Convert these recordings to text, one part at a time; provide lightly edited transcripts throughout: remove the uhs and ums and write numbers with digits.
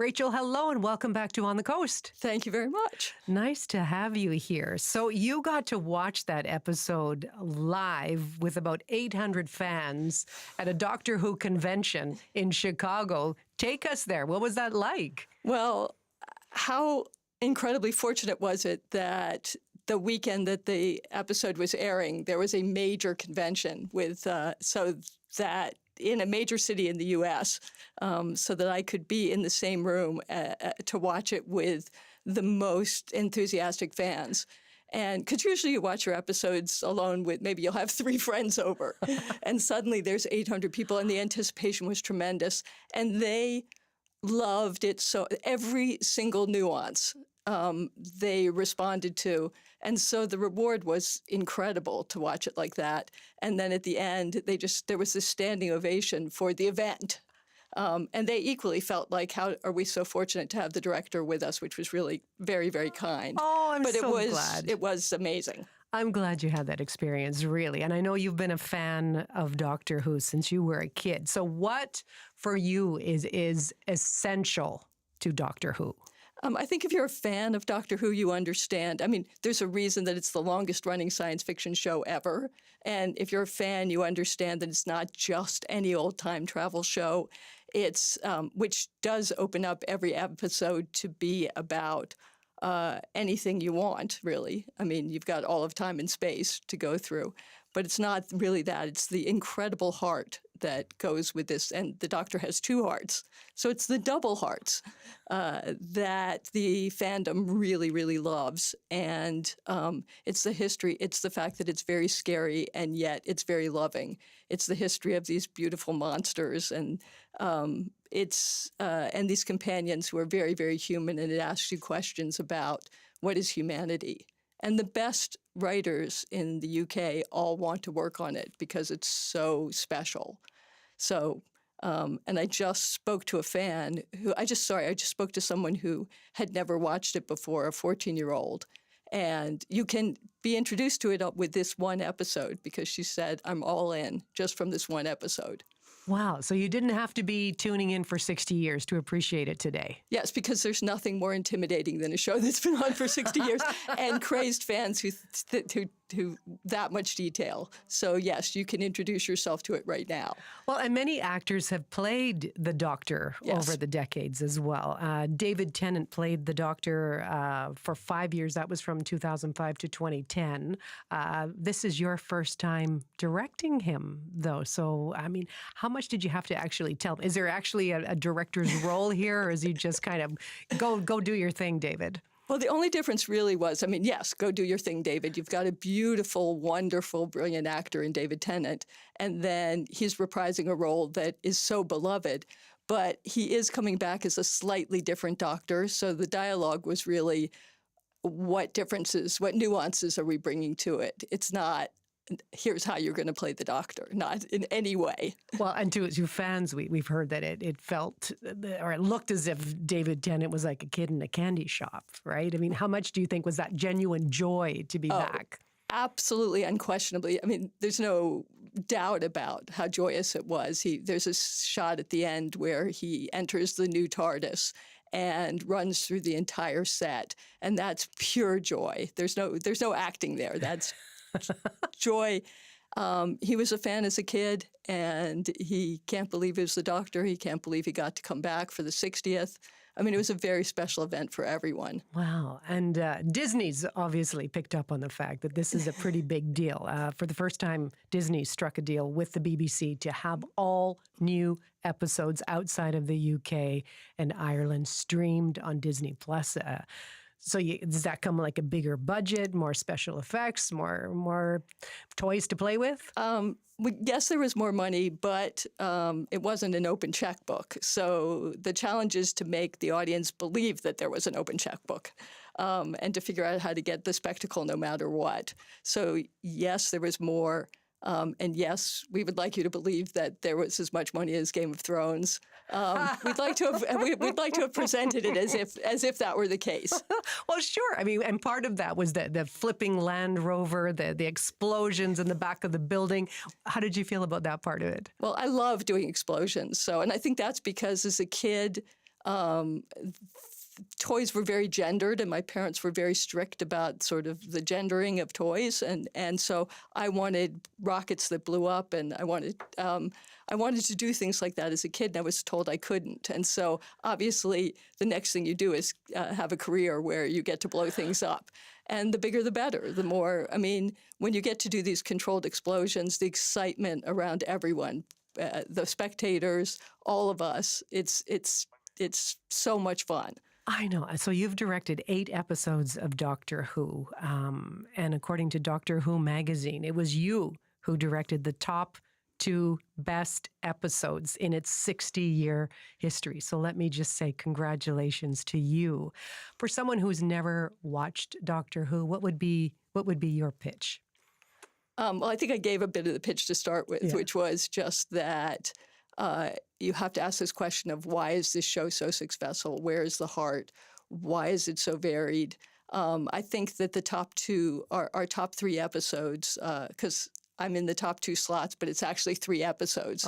Rachel, hello and welcome back to On the Coast. Thank you very much. Nice to have you here. So you got to watch that episode live with about 800 fans at a Doctor Who convention in Chicago. Take us there. What was that like? Well, how incredibly fortunate was it that the weekend that the episode was airing, there was a major convention with so that in a major city in the U.S., so that I could be in the same room to watch it with the most enthusiastic fans. And because usually you watch your episodes alone with maybe you'll have 3 friends over, and suddenly there's 800 people, and the anticipation was tremendous, and they loved it so every single nuance. They responded to. And so the reward was incredible to watch it like that. And then at the end, there was this standing ovation for the event. And they equally felt like, how are we so fortunate to have the director with us, which was really very, very kind. Oh, I'm glad. It was amazing. I'm glad you had that experience, really. And I know you've been a fan of Doctor Who since you were a kid. So what, for you, is essential to Doctor Who? I think if you're a fan of Doctor Who, you understand. I mean, there's a reason that it's the longest-running science fiction show ever. And if you're a fan, you understand that it's not just any old time travel show. It's which does open up every episode to be about anything you want, really. I mean, you've got all of time and space to go through. But it's not really that. It's the incredible heart that goes with this. And the Doctor has 2 hearts. So it's the double hearts that the fandom really, really loves. And it's the history. It's the fact that it's very scary and yet it's very loving. It's the history of these beautiful monsters and and these companions who are very, very human. And it asks you questions about what is humanity. And the best writers in the UK all want to work on it because it's so special. So, and I just spoke to a fan who, I just spoke to someone who had never watched it before, a 14-year-old. And you can be introduced to it with this one episode because she said, I'm all in just from this one episode. Wow. So you didn't have to be tuning in for 60 years to appreciate it today. Yes, because there's nothing more intimidating than a show that's been on for 60 years and crazed fans who that much detail. So yes, you can introduce yourself to it right now. Well, and many actors have played the Doctor over the decades as well. David Tennant played the Doctor for 5 years. That was from 2005 to 2010. This is your first time directing him, though. So, I mean, how much did you have to actually tell him? Is there actually a director's role here, or is he just kind of, go do your thing, David? Well, the only difference really was, I mean, yes, go do your thing, David. You've got a beautiful, wonderful, brilliant actor in David Tennant, and then he's reprising a role that is so beloved, but he is coming back as a slightly different Doctor, so the dialogue was really what differences, what nuances are we bringing to it? It's not, here's how you're going to play the Doctor, not in any way. Well, and to fans, we've heard that it felt, or it looked as if David Tennant was like a kid in a candy shop, right? I mean, how much do you think was that genuine joy to be back? Absolutely, unquestionably. I mean, there's no doubt about how joyous it was. There's a shot at the end where he enters the new TARDIS and runs through the entire set, and that's pure joy. There's no acting there. That's joy. He was a fan as a kid, and he can't believe he was the Doctor. He can't believe he got to come back for the 60th. I mean, it was a very special event for everyone. Wow. And Disney's obviously picked up on the fact that this is a pretty big deal. For the first time, Disney struck a deal with the BBC to have all new episodes outside of the UK and Ireland streamed on Disney+. So does that come like a bigger budget, more special effects, more toys to play with? Yes, there was more money, but it wasn't an open checkbook. So the challenge is to make the audience believe that there was an open checkbook and to figure out how to get the spectacle no matter what. So yes, there was more. And yes, we would like you to believe that there was as much money as Game of Thrones. We'd like to have presented it as if that were the case. Well, sure. I mean, and part of that was the flipping Land Rover, the explosions in the back of the building. How did you feel about that part of it? Well, I love doing explosions. And I think that's because as a kid, Toys were very gendered, and my parents were very strict about sort of the gendering of toys, and so I wanted rockets that blew up, and I wanted to do things like that as a kid, and I was told I couldn't. And so obviously the next thing you do is have a career where you get to blow things up. And the bigger the better, the more, I mean, when you get to do these controlled explosions, the excitement around everyone, the spectators, all of us, it's so much fun. I know. So you've directed 8 episodes of Doctor Who. And according to Doctor Who magazine, it was you who directed the top 2 best episodes in its 60-year history. So let me just say congratulations to you. For someone who's never watched Doctor Who, what would be your pitch? Well, I think I gave a bit of the pitch to start with, which was just that you have to ask this question of why is this show so successful? Where is the heart? Why is it so varied? I think that the top 2 are top 3 episodes, because I'm in the top 2 slots, but it's actually 3 episodes,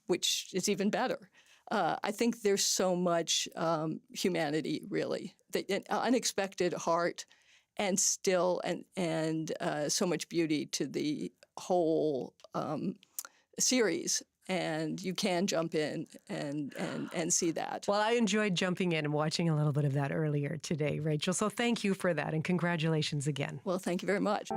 which is even better. I think there's so much humanity, really, an unexpected heart, and still and so much beauty to the whole series. And you can jump in and see that. Well, I enjoyed jumping in and watching a little bit of that earlier today, Rachel. So thank you for that, and congratulations again. Well, thank you very much.